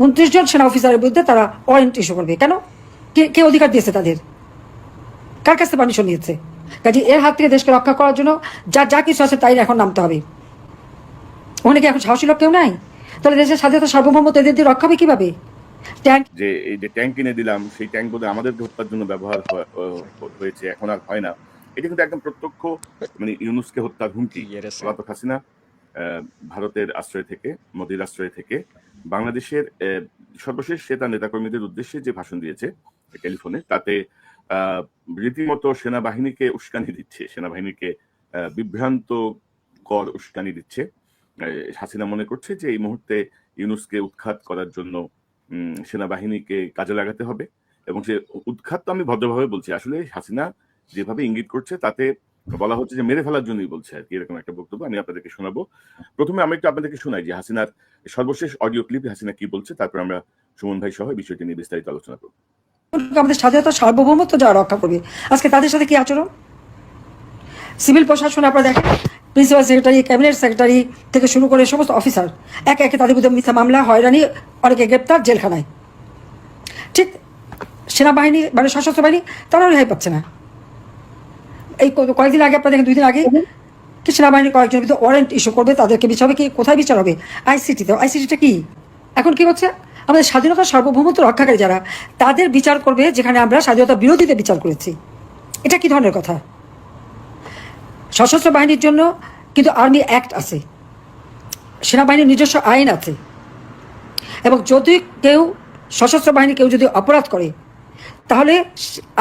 29 জন সেনা অফিসারের বিরুদ্ধে তারা ওয়ারেন্ট ইস্যু করবে। কেন? কে অধিকার দিয়েছে তাদের? কার কাছে পারমিশন নিয়েছে? কাজে এর হাত থেকে দেশকে রক্ষা করার জন্য যা কিছু আছে তাই এখন নামতে হবে। ওখানে কি এখন সাহসী লোক কেউ নাই? তাহলে দেশের স্বাধীনতা সার্বভৌমত্ব এদের দিয়ে রক্ষা হবে কিভাবে? যে এই যে ট্যাঙ্ক কিনে দিলাম, সেই ট্যাঙ্ক বোধহয় আমাদের হত্যার জন্য ব্যবহার হয়েছে, এখন আর হয় না। এটা কিন্তু একদম প্রত্যক্ষ মানে ইউনূসকে হত্যার হুমকি। পলাতক হাসিনা ভারতের আশ্রয় থেকে, মোদির আশ্রয় থেকে বাংলাদেশের সর্বশেষ সে তার নেতাকর্মীদের উদ্দেশ্যে যে ভাষণ দিয়েছে টেলিফোনে, তাতে রীতিমতো সেনাবাহিনীকে উস্কানি দিচ্ছে, সেনাবাহিনীকে বিভ্রান্তকর উস্কানি দিচ্ছে। হাসিনা মনে করছে যে এই মুহূর্তে ইউনূসকে উৎখাত করার জন্য সেনাবাহিনীকে কাজে লাগাতে হবে, এবং সে উৎখাত তো আমি ভদ্রভাবে বলছি, আসলে হাসিনা যেভাবে ইঙ্গিত করছে তাতে বলা হচ্ছে যে মেরে ফেলার জন্যই বলছে আর কি, এরকম একটা বক্তব্য আমি আপনাদেরকে শোনাবো। প্রথমে আমি একটু আপনাদেরকে শোনাই যে হাসিনার সর্বশেষ অডিও ক্লিপ, হাসিনা কি বলছে, তারপর আমরা সুমন ভাই সহ বিষয়টি নিয়ে বিস্তারিত আলোচনা করব। আমাদের স্বাধীনতা সার্বভৌমত্ব যারা রক্ষা করবে, আজকে তাদের সাথে কি আচরণ? সিভিল প্রশাসন আপনারা দেখেন, প্রিন্সিপাল সেক্রেটারি, ক্যাবিনেট সেক্রেটারি থেকে শুরু করে সমস্ত অফিসার একে একে তাদের বিরুদ্ধে মিথ্যা মামলা, হয়রানি, অনেকে গ্রেপ্তার, জেলখানায়। ঠিক সেনাবাহিনী মানে সশস্ত্র বাহিনী তারাও রেহাই পাচ্ছে না। এই কয়েকদিন আগে আপনারা দেখেন, 2 দিন আগে কি সেনাবাহিনীর কয়েকজনের বিরুদ্ধে ওয়ারেন্ট ইস্যু করবে, তাদেরকে বিচার হবে কি, কোথায় বিচার হবে? আইসিটিতে। আইসিটিটা কি এখন কি হচ্ছে? আমাদের স্বাধীনতা সার্বভৌমত্ব রক্ষাকারী যারা, তাদের বিচার করবে যেখানে আমরা স্বাধীনতা বিরোধীদের বিচার করেছি। এটা কি ধরনের কথা? সশস্ত্র বাহিনীর জন্য কিন্তু আর্মি অ্যাক্ট আছে, সেনাবাহিনীর নিজস্ব আইন আছে, এবং যদি কেউ সশস্ত্র বাহিনী কেউ যদি অপরাধ করে তাহলে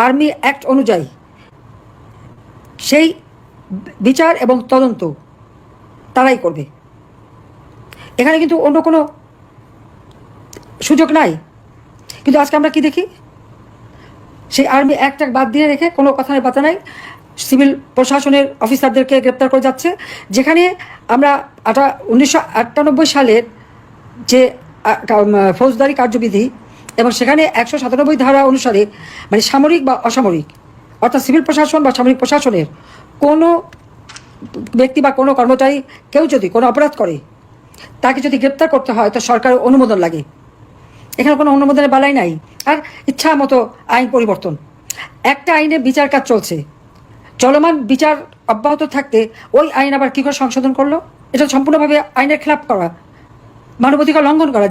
আর্মি অ্যাক্ট অনুযায়ী সেই বিচার এবং তদন্ত তারাই করবে। এখানে কিন্তু অন্য কোনো সুযোগ নাই। কিন্তু আজকে আমরা কি দেখি? সেই আর্মি অ্যাক্ট বাদ দিয়ে রেখে কোনো কথার বাতা নাই, সিভিল প্রশাসনের অফিসারদেরকে গ্রেপ্তার করে যাচ্ছে। যেখানে আমরা 1998 সালের যে ফৌজদারি কার্যবিধি, এবং সেখানে 197 ধারা অনুসারে মানে সামরিক বা অসামরিক, অর্থাৎ সিভিল প্রশাসন বা সামরিক প্রশাসনের কোনো ব্যক্তি বা কোনো কর্মচারী কেউ যদি কোনো অপরাধ করে, তাকে যদি গ্রেপ্তার করতে হয় তো সরকারের অনুমোদন লাগে। এখানে কোনো অনুমোদনের বেলাই নাই। আর ইচ্ছা মতো আইন পরিবর্তন, একটা আইনে বিচার কাজ চলছে, চলমান বিচার অব্যাহত থাকতে ওই আইন আবার কী করে সংশোধন করলো? এটা সম্পূর্ণভাবে আইনের খেলাপ করা, মানবাধিকার লঙ্ঘন করা।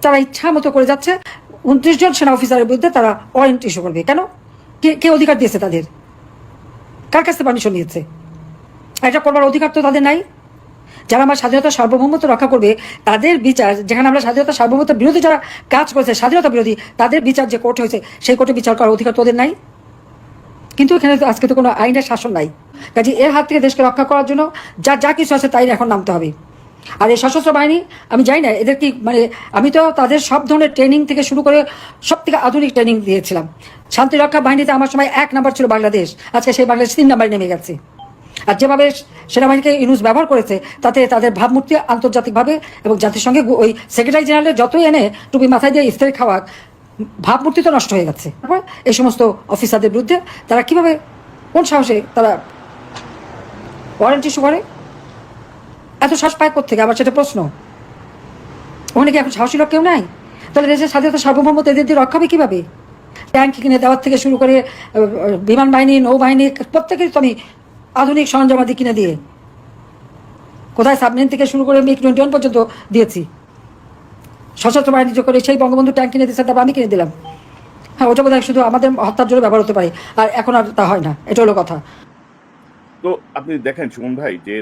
তারা ইচ্ছা মতো করে যাচ্ছে। 29 জন সেনা অফিসারের বিরুদ্ধে তারা ওয়ারেন্ট ইস্যু করবে। কেন? কে অধিকার দিয়েছে তাদের? কার কাছে পারমিশন নিয়েছে? এটা করবার অধিকার তো তাদের নাই। যারা আমার স্বাধীনতা সার্বভৌমত্ব রক্ষা করবে তাদের বিচার, যেখানে আমরা স্বাধীনতা সার্বভৌমত্ব বিরোধী যারা কাজ করেছে, স্বাধীনতা বিরোধী, তাদের বিচার যে কোর্টে হয়েছে সেই কোর্টে বিচার করার অধিকার তোদের নাই। কিন্তু এখানে তো আজকে তো কোনো আইনের শাসন নাই। কাজে এর হাত থেকে দেশকে রক্ষা করার জন্য যা কিছু আছে তাই এখন নামতে হবে। আর এই সশস্ত্র বাহিনী আমি জানি না এদের কি মানে, আমি তো তাদের সব ধরনের ট্রেনিং থেকে শুরু করে সব থেকে আধুনিক ট্রেনিং দিয়েছিলাম। শান্তিরক্ষা বাহিনীতে আমার সময় 1 নাম্বার ছিল বাংলাদেশ, আজকে সেই বাংলাদেশ 3 নাম্বারে নেমে গেছে। আর যেভাবে সেনাবাহিনীকে ইউনূস ব্যবহার করেছে তাতে তাদের ভাবমূর্তি আন্তর্জাতিকভাবে এবং জাতিসংঘে ওই সেক্রেটারি জেনারেলের যতই এনে টুপি মাথায় দিয়ে ইফতারি খাওয়া, ভাবমূর্তি তো নষ্ট হয়ে গেছে। তারপর এই সমস্ত অফিসারদের বিরুদ্ধে তারা কিভাবে, কোন সাহসে তারা ওয়ারেন্ট ইস্যু করে? এত শ্বাস পায় কোত্থেকে? আবার সেটা প্রশ্ন। ওখানে কি এখন সাহসী লোক কেউ নাই? তাহলে দেশের স্বাধীনতা সার্বভৌমত্ব এদের দিয়ে রক্ষা হবে কিভাবে? ট্যাঙ্ক কিনে দেওয়ার থেকে শুরু করে বিমান বাহিনী, নৌবাহিনী, প্রত্যেকেরই তো আমি আধুনিক সরঞ্জামাদি কিনে দিয়ে, কোথায় সাবমেরিন থেকে শুরু করে MiG-21 পর্যন্ত দিয়েছি। সশস্ত্র বাহিনী করে সেই বঙ্গবন্ধু ট্যাঙ্ক কিনে দিয়েছে, তারপর আমি কিনে দিলাম। হ্যাঁ, ওটা বোধহয় শুধু আমাদের হত্যার জন্য ব্যবহার হতে পারে, আর এখন আর তা হয় না। এটা হলো কথা। তো আপনি দেখেন সুমন ভাই যে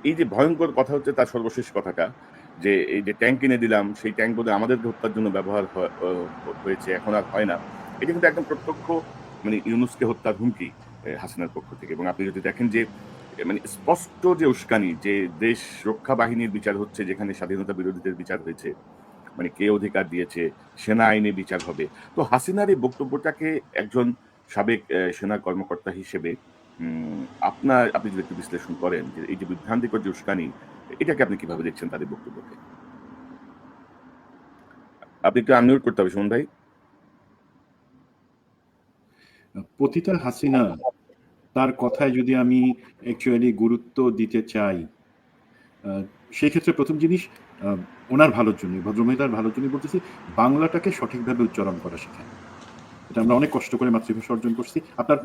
এই যে ভয়ঙ্কর কথা হচ্ছে তার সর্বশেষ কথাটা, যে এই যে ট্যাঙ্ক কিনে দিলাম, সেই ট্যাঙ্ক বোধহয় আমাদের হত্যার জন্য ব্যবহার হয়েছে, এখন আর হয় না। এটা কিন্তু একদম প্রত্যক্ষ মানে ইউনূসকে হত্যার হুমকি হাসিনার পক্ষ থেকে। এবং আপনি যদি দেখেন যে মানে স্পষ্ট যে উস্কানি, যে দেশ রক্ষা বাহিনীর বিচার হচ্ছে যেখানে স্বাধীনতা বিরোধীদের বিচার হয়েছে, মানে কে অধিকার দিয়েছে, সেনা আইনে বিচার হবে। তো হাসিনার এই বক্তব্যটাকে একজন সাবেক সেনা কর্মকর্তা হিসেবে আপনি যদি একটু বিশ্লেষণ করেন যে এই যে বিভ্রান্তিকর যে উস্কানি, এটাকে আপনি কিভাবে দেখছেন তাদের বক্তব্যকে? আপনি একটু আনমিউট করতে হবে সুমন ভাই। পতিতা হাসিনা, তার কথায় যদি আমি অ্যাকচুয়ালি গুরুত্ব দিতে চাই, সেই ক্ষেত্রে প্রথম জিনিস, ওনার ভালোর জন্য, ভদ্রমহিলার ভালোর জন্য বলতেছি, বাংলাটাকে সঠিকভাবে উচ্চারণ করা শেখেন। এটা আমরা অনেক কষ্ট করে মাতৃভাষা অর্জন করছি। আপনার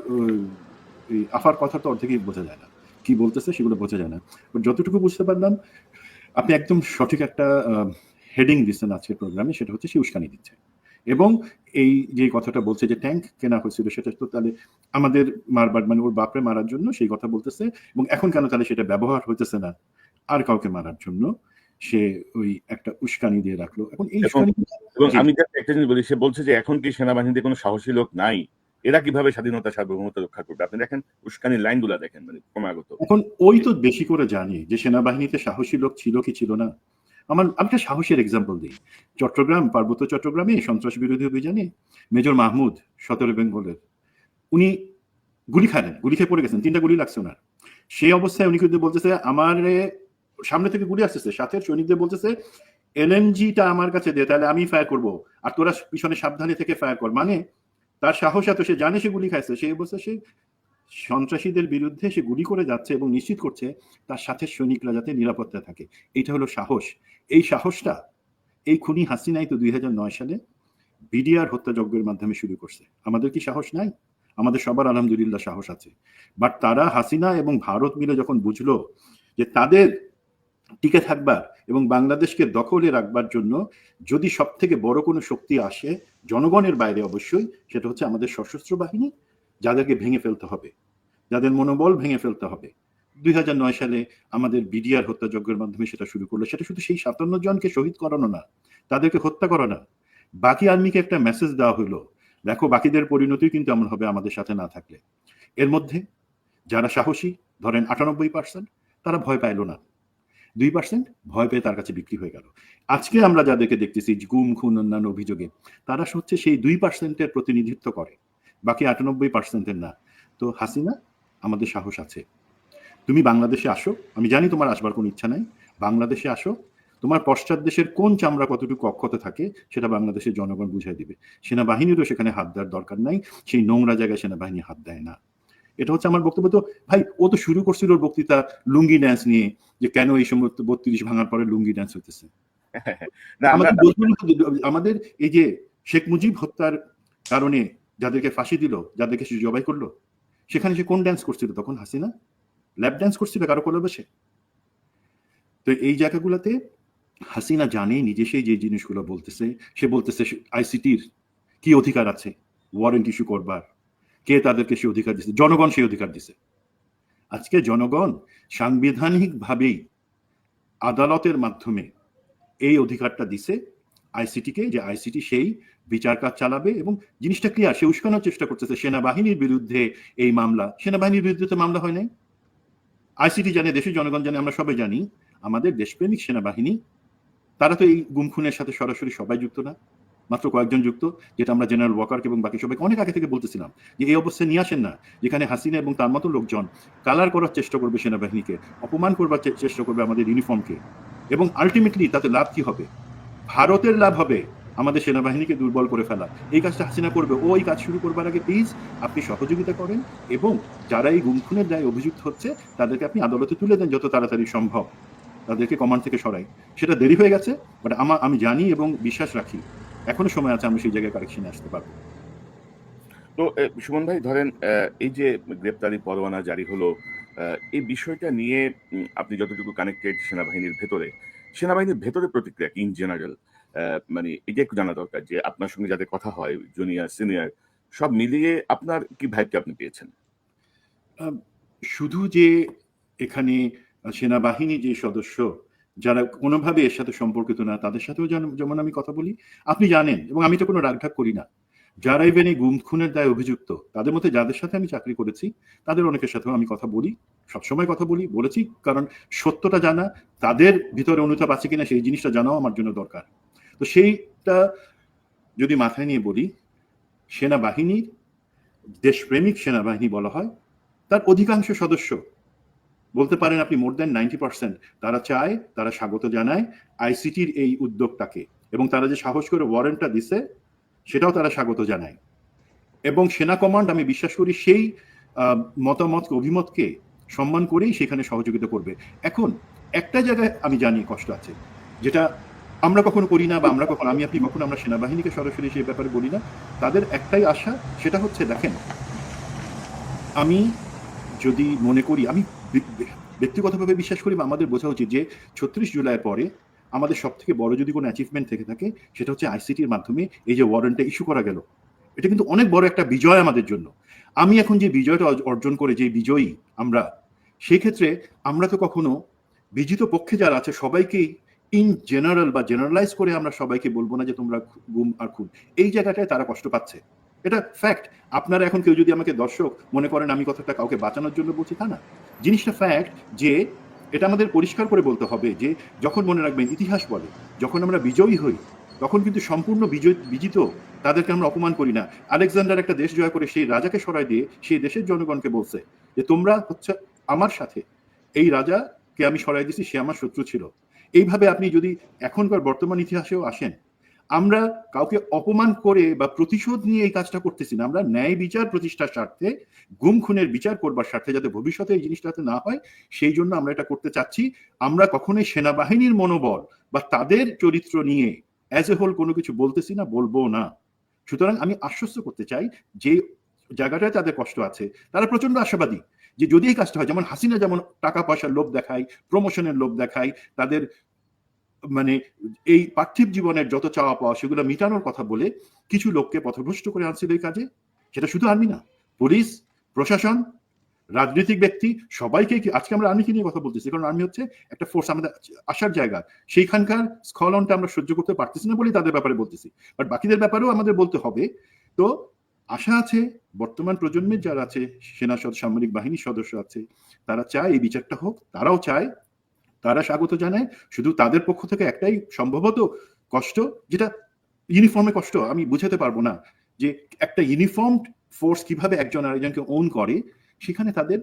এই আফার কথা তো অর্ধেকই বোঝা যায় না, কি বলতেছে সেগুলো বোঝা যায় না। যতটুকু বুঝতে পারলাম, আপনি একদম সঠিক একটা হেডিং দিচ্ছেন আজকের প্রোগ্রামে, সেটা হচ্ছে সে উস্কানি দিচ্ছে। এবং এই যে কথাটা বলছে যে ট্যাঙ্ক কেনা হয়েছিল, সেটা তো তাহলে আমাদের মারবার, মানে ওর বাপরে মারার জন্য সেই কথা বলতেছে, এবং এখন কেন তাহলে সেটা ব্যবহার হইতেছে না আর কাউকে মারার জন্য, সে ওই একটা উস্কানি দিয়ে রাখলো। এখন এই এবং উস্কানি, আমি একটা জিনিস বলি, সে বলছে যে এখন কি সেনাবাহিনীতে কোনো সাহসী লোক নাই, এরা কিভাবে স্বাধীনতা সার্বভৌমত্ব রক্ষা করবে? আপনি দেখেন উস্কানির লাইনগুলা দেখেন, মানে ক্রমাগত। এখন ওই তো বেশি করে জানি যে সেনাবাহিনীতে সাহসী লোক ছিল কি ছিল না। আমি একটা সাহসের এক্সাম্পল দিই। চট্টগ্রাম, পার্বত্য চট্টগ্রামে সন্ত্রাস বিরোধী অভিযানে মেজর মাহমুদ 17 বেঙ্গলের, উনি গুলি খান, গুলি খেয়ে পড়ে গেছেন, 3টা গুলি লাগছে ওনার। সেই অবস্থায় উনি কিন্তু বলতেছে, আমার সামনে থেকে গুলি আসতেছে, সাথে সৈনিকদের বলতেছে এলএমজিটা আমার কাছে দে, তাহলে আমি ফায়ার করব, আর তোরা পিছনে সাবধানে থেকে ফায়ার কর। মানে তার সাহস এত, সে জানে সে গুলি খাইছে, সেই অবস্থায় সে সন্ত্রাসীদের বিরুদ্ধে সে গুলি করে যাচ্ছে এবং নিশ্চিত করছে তার সাথে সৈনিকরা যাতে নিরাপত্তা থাকে। এটা হলো সাহস। এই সাহসটা এই খুনি হাসিনাই তো 2009 সালে বিডিআর হত্যাযজ্ঞের মাধ্যমে শুরু করছে। আমাদের কি সাহস নাই? আমাদের সবার আলহামদুলিল্লাহ সাহস আছে। বাট তারা, হাসিনা এবং ভারত মিলে যখন বুঝলো যে তাদের টিকে থাকবার এবং বাংলাদেশকে দখলে রাখবার জন্য যদি সব থেকে বড় কোনো শক্তি আসে জনগণের বাইরে, অবশ্যই সেটা হচ্ছে আমাদের সশস্ত্র বাহিনী, যাদেরকে ভেঙে ফেলতে হবে, যাদের মনোবল ভেঙে ফেলতে হবে। 2009 সালে আমাদের বিডিআর হত্যাযজ্ঞের মাধ্যমে সেটা শুরু করলো। সেটা শুধু সেই 57 জনকে শহীদ করানো না, তাদেরকে হত্যা করা না, বাকি আর্মিকে একটা মেসেজ দেওয়া হলো, দেখো বাকিদের পরিণতি কিন্তু এমন হবে আমাদের সাথে না থাকলে। এর মধ্যে যারা সাহসী, ধরেন 98%, তারা ভয় পাইল না, 2% ভয় পেয়ে তার কাছে বিক্রি হয়ে গেল। আজকে আমরা যাদেরকে দেখতেছি গুম, খুন, অন্যান্য অভিযোগে, তারা হচ্ছে সেই 2%-এর প্রতিনিধিত্ব করে, বাকি 98%-এর না। তো হাসিনা, আমাদের সাহস আছে, তুমি বাংলাদেশে আসো, আমি জানি তোমার আসবার কোনো ইচ্ছা নাই, বাংলাদেশে আসো, তোমার পশ্চাৎ দেশের কোন চামড়া কতটুকু অক্ষত থাকে সেটা বাংলাদেশের জনগণ বুঝাই দিবে। সেনাবাহিনীরও সেখানে হাত দেওয়ার দরকার নাই, সেই নোংরা জায়গায় সেনাবাহিনী হাত দেয় না। এটা হচ্ছে আমার বক্তব্য। তো ভাই, ও তো শুরু করছিল ওর বক্তৃতা লুঙ্গি ড্যান্স নিয়ে, যে কেন এই সমস্ত 32 ভাঙার পরে লুঙ্গি ড্যান্স হইতেছে। না, আমরা আমাদের এই যে শেখ মুজিব হত্যার কারণে যাদেরকে ফাঁসি দিল, যাদেরকে সে জবাই করলো, সেখানে সে কোন ড্যান্স করছিল তখন? হাসিনা ল্যাপ ড্যান্স করছিল কারো কোলে বসে। তো এই জায়গাগুলোতে হাসিনা জানে নিজে সেই যে জিনিসগুলো বলতেছে, সে বলতেছে আইসিটির কি অধিকার আছে ওয়ারেন্ট ইস্যু করবার, কে তাদেরকে সে অধিকার দিচ্ছে? জনগণ সেই অধিকার দিছে। আজকে জনগণ সাংবিধানিকভাবেই আদালতের মাধ্যমে এই অধিকারটা দিছে আইসিটিকে, যে আইসিটি সেই বিচার কাজ চালাবে। এবং জিনিসটা ক্লিয়ার, সে উস্কানোর চেষ্টা করতেছে সেনাবাহিনীর বিরুদ্ধে এই মামলা। সেনাবাহিনীর বিরুদ্ধে তো মামলা হয় নাই, আইসিটি জানে, দেশের জনগণ জানে, আমরা সবাই জানি আমাদের দেশপ্রেমিক সেনাবাহিনী, তারা তো এই গুম খুনের সাথে সরাসরি সবাই যুক্ত না, মাত্র কয়েকজন যুক্ত, যেটা আমরা জেনারেল ওয়াকারকে এবং বাকি সবাইকে অনেক আগে থেকে বলতেছিলাম যে এই অবস্থায় নিয়ে আসেন না, যেখানে হাসিনা এবং তার মতো লোকজন কালার করার চেষ্টা করবে সেনাবাহিনীকে, অপমান করবার চেষ্টা করবে আমাদের ইউনিফর্মকে, এবং আলটিমেটলি তাতে লাভ কি হবে? ভারতের লাভ হবে আমাদের সেনাবাহিনীকে দুর্বল করে ফেলা। এই কাজটা হাসিনা করবে। ও এই কাজ শুরু করবার আগে প্লিজ আপনি সহযোগিতা করেন, এবং যারা এই গুম খুনের দায়ে অভিযুক্ত হচ্ছে তাদেরকে আপনি আদালতে তুলে দেন যত তাড়াতাড়ি সম্ভব, তাদেরকে কমান্ড থেকে সরাই। সেটা দেরি হয়ে গেছে, বাট আমি জানি এবং বিশ্বাস রাখি এখনো সময় আছে, আমরা সেই জায়গায় কারেকশনে আসতে পারবো। তো সুমন ভাই, ধরেন এই যে গ্রেপ্তারি পরোয়ানা জারি হলো, এই বিষয়টা নিয়ে আপনি যতটুকু কানেক্টেড সেনাবাহিনীর ভেতরে প্রতিক্রিয়া ইন জেনারেল, মানে এটা একটু জানা দরকার যে আপনার সঙ্গে যাদের কথা হয়, জুনিয়র সিনিয়র সব মিলিয়ে আপনার কি ভাইবটা আপনি পেয়েছেন? শুধু যে এখানে সেনাবাহিনী যে সদস্য যারা কোনোভাবে এর সাথে সম্পর্কিত না, তাদের সাথেও যেমন আমি কথা বলি, আপনি জানেন, এবং আমি তো কোনো রাগঢাক করি না, যারা ইভেন এই গুম খুনের দায়ে অভিযুক্ত, তাদের মধ্যে যাদের সাথে আমি চাকরি করেছি তাদের অনেকের সাথেও আমি কথা বলি, সবসময় কথা বলেছি, কারণ সত্যটা জানা, তাদের ভিতরে অনুতাপ আছে কিনা সেই জিনিসটা জানাও আমার জন্য দরকার। তো সেইটা যদি মাথায় নিয়ে বলি, সেনাবাহিনীর, দেশপ্রেমিক সেনাবাহিনী বলা হয়, তার অধিকাংশ সদস্য, বলতে পারেন আপনি মোর দেন 90%, তারা চায়, তারা স্বাগত জানায় আইসিটির এই উদ্যোগটাকে, এবং তারা যে সাহস করে ওয়ারেন্টটা দিছে সেটাও তারা স্বাগত জানায়। এবং সেনা কমান্ড, আমি বিশ্বাস করি, সেই মতামত, অভিমতকে সম্মান করেই সেখানে সহযোগিতা করবে। এখন একটা জায়গায় আমি জানি কষ্ট আছে, যেটা আমরা কখনো করি না, বা আমরা কখনো, আমি আপনি কখনো আমরা সেনাবাহিনীকে সরাসরি সেই ব্যাপারে বলি না। তাদের একটাই আশা, সেটা হচ্ছে দেখেন, আমি যদি মনে করি, আমি ব্যক্তিগতভাবে বিশ্বাস করি, বা আমাদের বোঝা উচিত যে 36 জুলাই পরে আমাদের সব থেকে বড় যদি কোনো অ্যাচিভমেন্ট থেকে থাকে, সেটা হচ্ছে আইসিটির মাধ্যমে এই যে ওয়ারেন্টটা ইস্যু করা গেল, এটা কিন্তু অনেক বড় একটা বিজয় আমাদের জন্য। আমি এখন যে বিজয়টা অর্জন করে যে বিজয়ী আমরা, সেই ক্ষেত্রে আমরা তো কখনো বিজিত পক্ষে যারা আছে সবাইকেই ইন জেনারেল বা জেনারেলাইজ করে আমরা সবাইকে বলবো না যে তোমরা গুম আর খুন। এই জায়গাটায় তারা কষ্ট পাচ্ছে, এটা ফ্যাক্ট। আপনারা এখন কেউ যদি আমাকে দর্শক মনে করেন আমি কথাটা কাউকে বাঁচানোর জন্য বলছি, তা না। জিনিসটা ফ্যাক্ট যে এটা আমাদের পরিষ্কার করে বলতে হবে যে যখন, মনে রাখবেন, ইতিহাস বলে যখন আমরা বিজয়ী হই তখন কিন্তু সম্পূর্ণ বিজিত তাদেরকে আমরা অপমান করি না। আলেকজান্ডার একটা দেশ জয় করে সেই রাজাকে সরাই দিয়ে সেই দেশের জনগণকে বলছে যে তোমরা হচ্ছে আমার সাথে, এই রাজাকে আমি সরাই দিছি, সে আমার শত্রু ছিল। এইভাবে আপনি যদি এখনকার বর্তমান ইতিহাসেও আসেন, আমরা কাউকে অপমান করে বা প্রতিশোধ নিয়ে এই কাজটা করতেছি না। আমরা ন্যায় বিচার প্রতিষ্ঠার স্বার্থে, গুম খুনের বিচার করবার স্বার্থে, যাতে ভবিষ্যতে এই জিনিসটাতে না হয় সেই জন্য আমরা এটা করতে চাচ্ছি। আমরা কখনোই সেনাবাহিনীর মনোবল বা তাদের চরিত্র নিয়ে অ্যাজ এ হোল কোনো কিছু বলতেছি না, বলবো না। সুতরাং আমি আশ্বস্ত করতে চাই যে জায়গাটায় তাদের কষ্ট আছে, তারা প্রচন্ড আশাবাদী যে যদি এই কাজটা হয়, যেমন হাসিনা যেমন টাকা পয়সার লোভ দেখায়, প্রমোশনের লোভ দেখায়, তাদের মানে এই পার্থিব জীবনের যত চাওয়া পাওয়া সেগুলো মিটানোর কথা বলে কিছু লোককে পথভ্রষ্ট করে আনছিল এই কাজে। সেটা শুধু আর্মি না, পুলিশ, প্রশাসন, রাজনৈতিক ব্যক্তি, সবাইকে। আজকে আমরা আর্মিকে নিয়ে কথা বলতেছি কারণ আর্মি হচ্ছে একটা ফোর্স, আমাদের আসার জায়গা। সেইখানকার স্খলনটা আমরা সহ্য করতে পারতেছি না বলেই তাদের ব্যাপারে বলতেছি, বাট বাকিদের ব্যাপারেও আমাদের বলতে হবে। তো আশা আছে বর্তমান প্রজন্মের যারা আছে, সেনা সামরিক বাহিনীর সদস্য আছে, তারা চায় এই বিচারটা হোক, তারাও চায়, তারা স্বাগত জানায়। শুধু তাদের পক্ষ থেকে একটাই সম্ভবত কষ্ট, যেটা ইউনিফর্মে কষ্ট আমি বুঝাতে পারবো না, যে একটা ইউনিফর্ম ফোর্স কিভাবে একজন আরেকজনকে ওন করে, সেখানে তাদের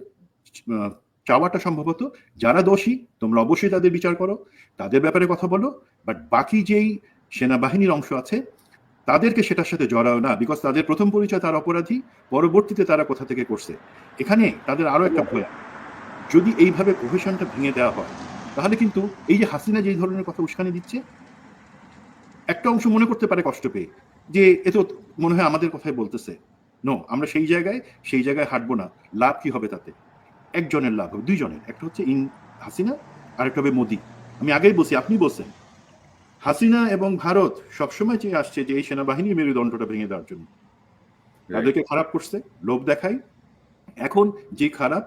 চাওয়াটা সম্ভবত যারা দোষী তোমরা অবশ্যই তাদের বিচার করো, তাদের ব্যাপারে কথা বলো, বাট বাকি যেই সেনাবাহিনীর অংশ আছে তাদেরকে সেটার সাথে জড়াও না, বিকজ তাদের প্রথম পরিচয় তার অপরাধী, পরবর্তীতে তারা কোথা থেকে করছে। এখানে তাদের আরো একটা ভয়, যদি এইভাবে কোহেশনটা ভেঙে দেওয়া হয় তাহলে কিন্তু এই যে হাসিনা যেই ধরনের কথা উস্কানি দিচ্ছে, একটা অংশ মনে করতে পারে কষ্ট পেয়ে যে এ তো মনে হয় আমাদের কথাই বলতেছে। নো, আমরা সেই জায়গায় হাঁটবো না। লাভ কি হবে তাতে? একজনের লাভ হবে, দুইজনের। একটা হচ্ছে হাসিনা, আরেকটা হবে মোদি। আমি আগেই বলছি, আপনি বলছেন হাসিনা এবং ভারত সবসময় চেয়ে আসছে যে এই সেনাবাহিনীর মেরুদণ্ডটা ভেঙে দেওয়ার জন্য। তাদেরকে খারাপ করছে, লোভ দেখাই। এখন যে খারাপ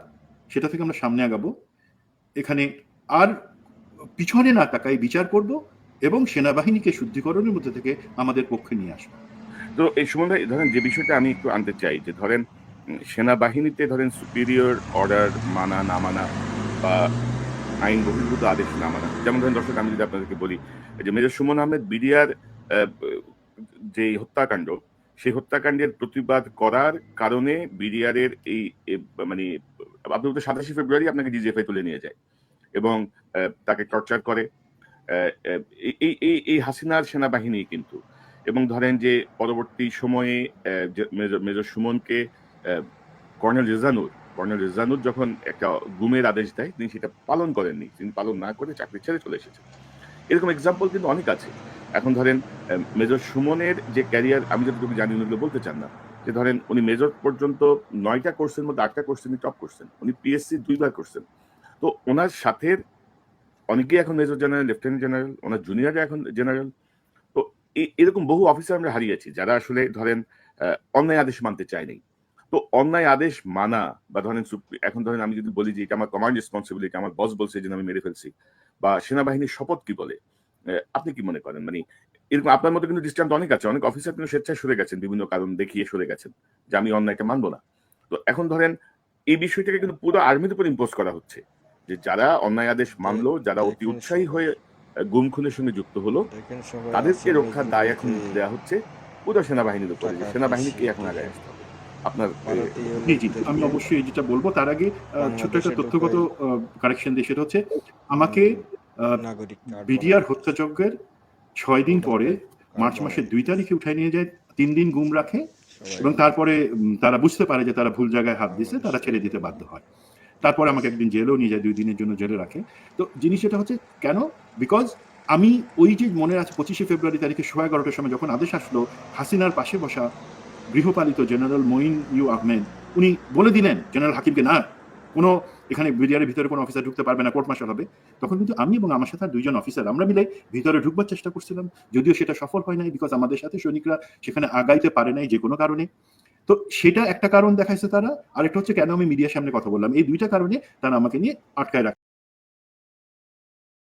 সেটা থেকে আমরা সামনে আগাবো, এখানে আর পিছনে না তাকাই বিচার করব এবং সেনাবাহিনীকে শুদ্ধিকরণের মধ্যে থেকে আমাদের পক্ষে নিয়ে আসবো। তো এই সুমন ভাই, ধরেন যে বিষয়টা আমি একটু আনতে চাই, যে ধরেন সেনাবাহিনীতে ধরেন সুপিরিয়র অর্ডার মানা না মানা বা আইন বহির্ভূত আদেশ না মানা, যেমন ধরেন দর্শক আমি যদি আপনাদেরকে বলি যে মেজর সুমন আহমেদ বিডিআর যে হত্যাকাণ্ড, সেই হত্যাকাণ্ডের প্রতিবাদ করার কারণে বিডিআরের এই মানে আপনি বলতে 27 ফেব্রুয়ারি আপনাকে ডিজিএফআই তুলে নিয়ে যায় এবং তাকে টর্চার করে এই হাসিনার সেনাবাহিনী কিন্তু। এবং ধরেন যে পরবর্তী সময়ে মেজর সুমনকে কর্নেল রেজানুর যখন একটা গুমের আদেশ দেয়, তিনি সেটা পালন করেননি, তিনি পালন না করে চাকরি ছেড়ে চলে এসেছেন। এরকম এক্সাম্পল কিন্তু অনেক আছে। এখন ধরেন মেজর সুমনের যে ক্যারিয়ার, আমি যতটুকু জানি উনিগুলো বলতে চান না, যে ধরেন উনি মেজর পর্যন্ত 9টা কোর্সের মধ্যে 8টা কোর্স তিনি টপ করছেন, উনি পিএসসি 2বার করছেন। তো ওনার সাথে অনেকেই এখন মেজর জেনারেল, লেফটেন্যান্ট জেনারেল, ওনার জুনিয়ররা এখন জেনারেল। তো এরকম বহু অফিসার আমরা হারিয়েছি যারা আসলে ধরেন অন্যায় আদেশ মানতে চায়নি। তো অন্যায় আদেশ মানা বা ধরেন এখন ধরেন আমি যদি বলি যে এটা আমার কমান্ড রেসপন্সিবিলিটি, আমার বস বলছে যে আমি মেরে ফেলছি, বা সেনাবাহিনীর শপথ কি বলে, আপনি কি মনে করেন? মানে এরকম আপনার মতো কিন্তু দৃষ্টান্ত অনেক আছে, অনেক অফিসার কিন্তু স্বেচ্ছায় সরে গেছেন, বিভিন্ন কারণ দেখিয়ে সরে গেছেন যে আমি অন্যায়টা মানবো না। তো এখন ধরেন এই বিষয়টাকে কিন্তু পুরো আর্মির উপর ইম্পোজ করা হচ্ছে, যে যারা অন্যায় আদেশ মানলো, যারা অতি উৎসাহী হয়ে গুম খুনের সঙ্গে যুক্ত হলো, তাদেরকে রক্ষার দায় এখন দেওয়া হচ্ছে পুরো সেনাবাহিনীর উপরে, যে সেনাবাহিনীকে এখন আগায় আসতে হবে। আপনার জি, আমি অবশ্যই যেটা বলবো তার আগে ছোট্ট একটা তথ্যগত কারেকশন দিয়ে, সেটা হচ্ছে আমাকে বিডিআর হত্যাযজ্ঞের 6 দিন পরে মার্চ মাসের 2 তারিখে উঠায় নিয়ে যায়, 3 দিন গুম রাখে এবং তারপরে তারা বুঝতে পারে যে তারা ভুল জায়গায় হাত দিয়েছে, তারা ছেড়ে দিতে বাধ্য হয়। তারপরে আমাকে একদিন জেলেও নিয়ে যায়, 2 দিনের জন্য জেলে রাখে। তো জিনিস এটা হচ্ছে কেন, বিকজ আমি ওই যে মনে আছে 25শে ফেব্রুয়ারি তারিখে 11:30টার সময় যখন আদেশ আসলো, হাসিনার পাশে বসা গৃহপালিত জেনারেল মঈন আহমেদ উনি বলে দিলেন জেনারেল হাকিমকে, না কোনো এখানে বিডিআরের ভিতরে কোনো অফিসার ঢুকতে পারবে না, কোর্ট মার্শাল হবে। তখন কিন্তু আমি এবং আমার সাথে আর 2জন অফিসার আমরা মিলে ভিতরে ঢুকবার চেষ্টা করছিলাম, যদিও সেটা সফল হয় নাই, বিকজ আমাদের সাথে সৈনিকরা সেখানে আগাইতে পারে নাই যে কোনো কারণে। তো সেটা একটা কারণ দেখাইছে তারা, আরেকটা হচ্ছে কেন আমি মিডিয়ার সামনে কথা বললাম, এই দুইটা কারণে তারা আমাকে নিয়ে আটকায় রাখে।